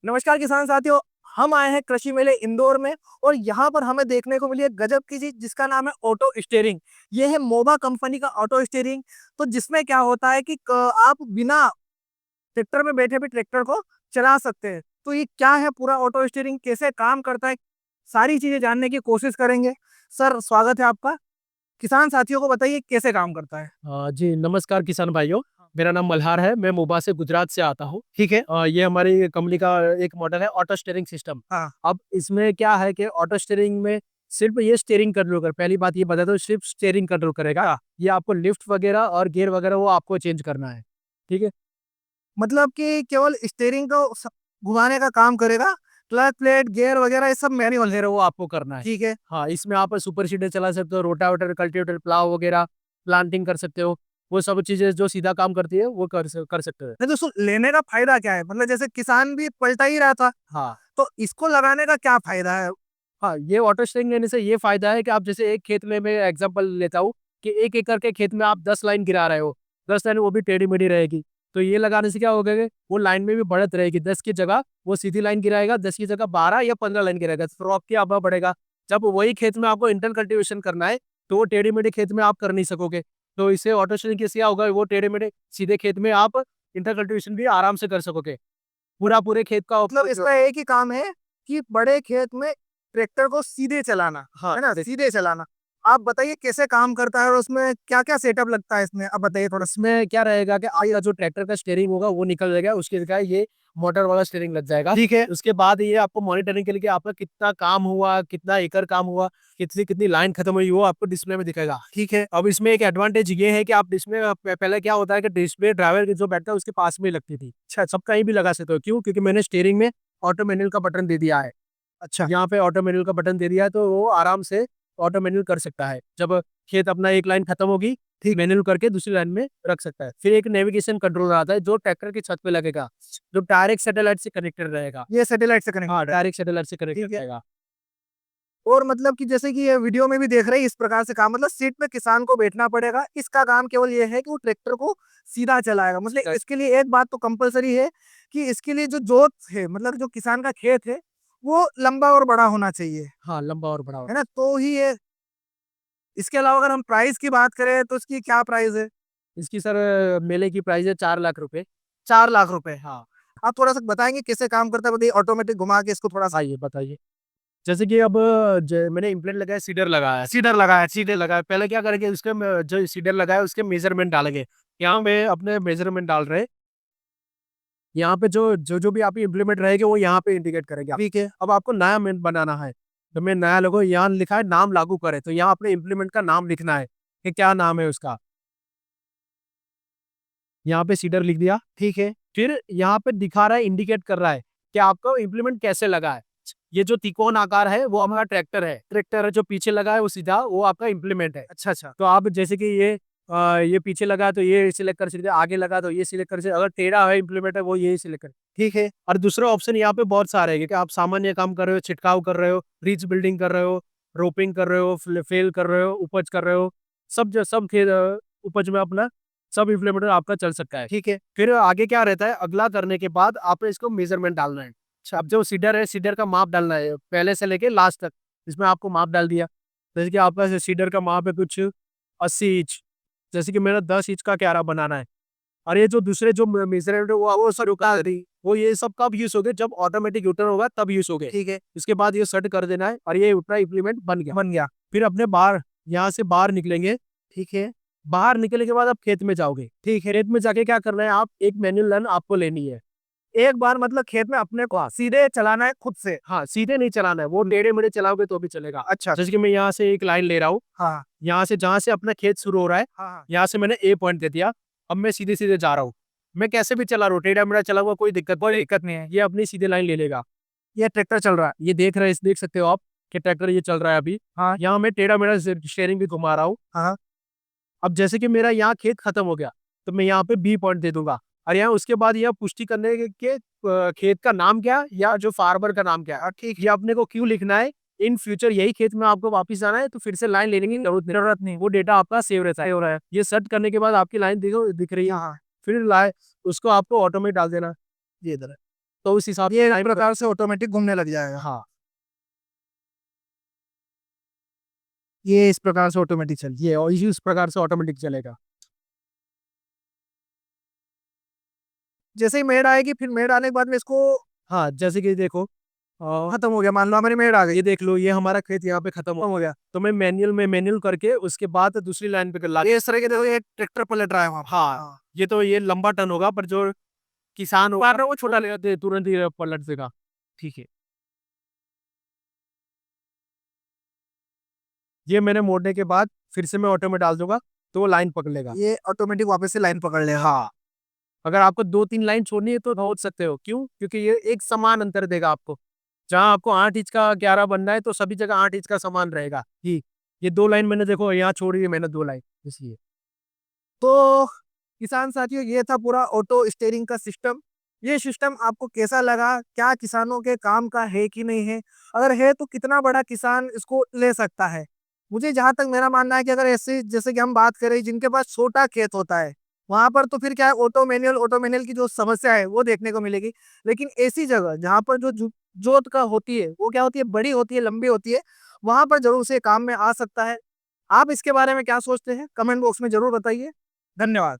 नमस्कार किसान साथियों। हम आए हैं कृषि मेले इंदौर में और यहाँ पर हमें देखने को मिली एक गजब की चीज जिसका नाम है ऑटो स्टीयरिंग। ये है मोबा कंपनी का ऑटो स्टीयरिंग। तो जिसमें क्या होता है कि आप बिना ट्रैक्टर में बैठे भी ट्रैक्टर को चला सकते हैं। तो ये क्या है, पूरा ऑटो स्टीयरिंग कैसे काम करता है, सारी चीजें जानने की कोशिश करेंगे। सर, स्वागत है आपका। किसान साथियों को बताइए कैसे काम करता है। जी नमस्कार किसान भाइयों। मेरा नाम मल्हार है। मैं मोबा से गुजरात से आता हूँ। ठीक है। ये हमारी कंपनी का एक मॉडल है ऑटो स्टीयरिंग सिस्टम। हाँ। अब इसमें क्या है कि ऑटो स्टीयरिंग में सिर्फ ये स्टीयरिंग कंट्रोल कर, पहली बात ये बता दो, सिर्फ स्टीयरिंग कंट्रोल करेगा। हाँ। ये आपको लिफ्ट वगैरह और गियर वगैरह वो आपको चेंज करना है। ठीक है। मतलब कि केवल स्टीयरिंग को घुमाने का काम करेगा। क्लच प्लेट गियर वगैरह ये सब मैनुअल है। वगैरह वो आपको करना है। ठीक है। हाँ, इसमें आप सुपर सीडर चला सकते हो, रोटावेटर, कल्टीवेटर, प्लाव वगैरह, प्लांटिंग कर सकते हो। वो सब चीजें जो सीधा काम करती है वो कर सकते हो। नहीं तो लेने का फायदा क्या है, मतलब जैसे किसान भी पलटा ही रहा था, हाँ। तो इसको लगाने का क्या फायदा है। हाँ, ये ऑटो स्टेरिंग लेने से ये फायदा है कि आप जैसे एक खेत में, मैं एग्जांपल लेता हूँ कि 1 एकड़ के खेत में आप 10 लाइन गिरा रहे हो, 10 लाइन वो भी टेढ़ी मेढ़ी रहेगी। तो ये लगाने से क्या होगा कि वो लाइन में भी बढ़त रहेगी। 10 की जगह वो सीधी लाइन गिराएगा, 10 की जगह 12 या 15 लाइन गिराएगा, क्रॉप की आभा बढ़ेगा। जब वही खेत में आपको इंटर कल्टीवेशन करना है तो वो टेढ़ी मेढ़ी खेत में आप कर नहीं सकोगे। तो इससे ऑटो स्टेरिंग से क्या होगा, वो टेढ़े मेढ़े सीधे खेत में आप इंटर कल्टीवेशन भी आराम से कर सकोगे। पूरा पूरे खेत का मतलब इसका एक ही काम है कि बड़े खेत में ट्रैक्टर को सीधे चलाना, हाँ, है ना, सीधे चलाना। आप बताइए कैसे काम करता है और उसमें क्या क्या सेटअप लगता है इसमें, आप बताइए थोड़ा सा। इसमें क्या रहेगा कि आगे जो ट्रैक्टर का स्टीयरिंग होगा वो निकल जाएगा, उसकी जगह ये मोटर वाला स्टीयरिंग लग जाएगा। ठीक है। उसके बाद ये आपको मॉनिटरिंग के लिए कि आपका कितना काम हुआ, कितना एकड़ काम हुआ, कितनी कितनी लाइन खत्म हुई, वो आपको डिस्प्ले में दिखेगा। ठीक है। अब इसमें एक एडवांटेज ये है कि आप डिस्प्ले, पहले क्या होता है कि डिस्प्ले ड्राइवर की जो बैठता है उसके पास में ही लगती थी। अच्छा, सब कहीं भी लगा सकते हो। क्यों? क्योंकि मैंने स्टीयरिंग में ऑटो मैनुअल का बटन दे दिया है। अच्छा। यहाँ पे ऑटो मैनुअल का बटन दे दिया है तो वो आराम से ऑटो मैनुअल कर सकता है। जब खेत अपना एक लाइन खत्म होगी, ठीक मैनुअल करके दूसरी लाइन में रख सकता है। फिर एक नेविगेशन कंट्रोलर आता है जो ट्रैक्टर की छत पे लगेगा, जो डायरेक्ट सैटेलाइट से कनेक्टेड रहेगा। ये सैटेलाइट से कनेक्ट हाँ, है। डायरेक्ट सैटेलाइट से ठीक कनेक्टेड है। रहेगा। और मतलब कि जैसे कि ये वीडियो में भी देख रहे हैं, इस प्रकार से काम, मतलब सीट पे किसान को बैठना पड़ेगा। इसका काम केवल ये है कि वो ट्रैक्टर को सीधा चलाएगा। मतलब इसके लिए एक बात तो कंपलसरी है कि इसके लिए जो जोत है, मतलब जो किसान का खेत है, वो लंबा और बड़ा होना चाहिए, हाँ, लंबा और बड़ा है होगा। ना, तो ही ये। इसके अलावा अगर हम प्राइस की बात करें तो इसकी क्या प्राइस है। इसकी सर मेले की प्राइस है 4 लाख रुपए। 4 लाख रुपए। हाँ। आप थोड़ा सा बताएंगे कैसे काम करता है, बताइए ऑटोमेटिक घुमा के इसको थोड़ा सा। आइए बताइए। जैसे कि अब मैंने इम्प्लेंट लगाया, सीडर लगाया, सीडर लगाया। सीधे लगाया। पहले क्या करेंगे, उसके जो सीडर लगाया उसके मेजरमेंट डालेंगे। यहाँ पे अपने मेजरमेंट डाल रहे हैं। यहाँ पे जो जो जो भी आपकी इम्प्लीमेंट रहेगी वो यहाँ पे इंडिकेट करेगा। ठीक है। अब आपको नया मेन बनाना है तो मैं नया लोगो यहाँ लिखा है नाम लागू करे, तो यहाँ अपने इम्प्लीमेंट का नाम लिखना है कि क्या नाम है उसका। यहाँ पे सीडर लिख दिया। ठीक है। फिर यहाँ पे दिखा रहा है, इंडिकेट कर रहा है कि आपको इम्प्लीमेंट कैसे लगा है। ये जो त्रिकोण आकार है वो हमारा ट्रैक्टर है। ट्रैक्टर है जो पीछे लगा है वो सीधा वो आपका इम्प्लीमेंट है। अच्छा अच्छा। तो आप जैसे कि ये पीछे लगा है तो ये सिलेक्ट कर सकते हैं, आगे लगा तो ये सिलेक्ट कर सकते हैं, अगर टेढ़ा है इम्प्लीमेंट है वो ये सिलेक्ट कर। ठीक है। और दूसरा ऑप्शन यहाँ पे बहुत सारे हैं कि आप सामान्य काम कर रहे हो, छिटकाव कर रहे हो, रीच बिल्डिंग कर रहे हो, रोपिंग कर रहे हो, फेल कर रहे हो, उपज कर रहे हो, सब खेत उपज में अपना सब इम्प्लीमेंटर आपका चल सकता है। ठीक है। फिर आगे क्या रहता है, अगला करने के बाद आपने इसको मेजरमेंट डालना है। अच्छा, अब जो सीडर है, सीडर का माप डालना है पहले से लेके लास्ट तक। इसमें आपको माप डाल दिया। जैसे कि आपका सीडर का माप है कुछ 80 इंच, जैसे कि मेरा 10 इंच का क्यारा बनाना है। और ये जो दूसरे जो मेजरमेंट है वो सब रुका दी, वो ये सब कब यूज हो गए, जब ऑटोमेटिक यूटर्न होगा तब यूज हो गए। ठीक है। इसके बाद ये सेट कर देना है और ये उतना इम्प्लीमेंट बन गया। बन गया। फिर अपने बाहर, यहाँ से बाहर निकलेंगे। ठीक है। बाहर निकलने के बाद आप खेत में जाओगे। ठीक है। खेत में जाके क्या करना है, आप एक मैनुअल लर्न आपको लेनी है। एक बार मतलब खेत में अपने को सीधे चलाना है खुद से। हाँ, सीधे नहीं चलाना है, वो टेढ़े मेढ़े चलाओगे तो भी चलेगा। अच्छा। जैसे कि मैं यहाँ से एक लाइन ले रहा हूँ, हाँ यहाँ से जहाँ से अपना खेत शुरू हो रहा है, हाँ हाँ। यहाँ से मैंने ए पॉइंट दे दिया। अब मैं सीधे सीधे जा रहा हूँ। मैं कैसे भी चला रहा हूँ, टेढ़ा मेढ़ा चला हुआ कोई दिक्कत नहीं है, ये अपनी सीधे लाइन ले लेगा। ये ट्रैक्टर चल रहा है। ये देख सकते हो आप कि ट्रैक्टर ये चल रहा है अभी। हाँ यहाँ मैं टेढ़ा मेढ़ा स्टेयरिंग भी घुमा रहा हूँ। हाँ। अब जैसे कि मेरा यहाँ खेत खत्म हो गया तो मैं यहाँ पे बी पॉइंट दे दूंगा। और यहाँ उसके बाद यह पुष्टि करने के खेत का नाम क्या या जो फार्मर का नाम क्या है, ठीक, ये अपने को क्यों लिखना है। इन फ्यूचर यही खेत में आपको वापस आना है तो फिर से लाइन लेने की जरूरत नहीं, वो डेटा आपका सेव रहता है। हो रहा है। ये सर्च करने के बाद आपकी लाइन देखो दिख रही है। हाँ। फिर लाए उसको आपको ऑटो में डाल देना। ये इधर है। तो उस हिसाब ये से इस प्रकार से ऑटोमेटिक घूमने लग जाएगा। हाँ, ये इस प्रकार से ऑटोमेटिक चल ये और इसी उस प्रकार से ऑटोमेटिक चलेगा। जैसे ही मेड आएगी, फिर मेड आने के बाद में इसको हाँ, जैसे कि देखो खत्म हो गया, मान लो हमारी मेड आ गई, ये देख लो, ये हमारा खेत यहाँ पे खत्म खत्म हो गया। तो मैं मैनुअल करके उसके बाद दूसरी लाइन पे कर ला। ये इस तरह के देखो, ये ट्रैक्टर पलट रहा है वहाँ। हाँ, ये तो ये लंबा टर्न होगा, पर जो किसान होगा ना वो छोटा ले जाते तुरंत ही पलट देगा। ठीक है, ये मैंने मोड़ने के बाद फिर से मैं ऑटो में डाल दूंगा तो वो लाइन पकड़ लेगा। ये ऑटोमेटिक वापस से लाइन पकड़ लेगा। हाँ, अगर आपको 2-3 लाइन छोड़नी है तो छोड़ सकते हो। क्यों? क्योंकि ये एक समान अंतर देगा आपको। जहाँ आपको 8 इंच का 11 बनना है तो सभी जगह 8 इंच का समान रहेगा। जी, ये 2 लाइन मैंने देखो यहाँ छोड़ी है मैंने 2 लाइन इसलिए। तो किसान साथियों, ये था पूरा ऑटो स्टेयरिंग का सिस्टम। ये सिस्टम आपको कैसा लगा? क्या किसानों के काम का है कि नहीं है? अगर है तो कितना बड़ा किसान इसको ले सकता है? मुझे जहां तक मेरा मानना है कि अगर ऐसे जैसे कि हम बात करें जिनके पास छोटा खेत होता है, वहां पर तो फिर क्या है, ऑटो मैनुअल की जो समस्या है वो देखने को मिलेगी। लेकिन ऐसी जगह जहां पर जो जोत का होती है वो क्या होती है, बड़ी होती है, लंबी होती है, वहां पर जरूर से काम में आ सकता है। आप इसके बारे में क्या सोचते हैं? कमेंट बॉक्स में जरूर बताइए। धन्यवाद।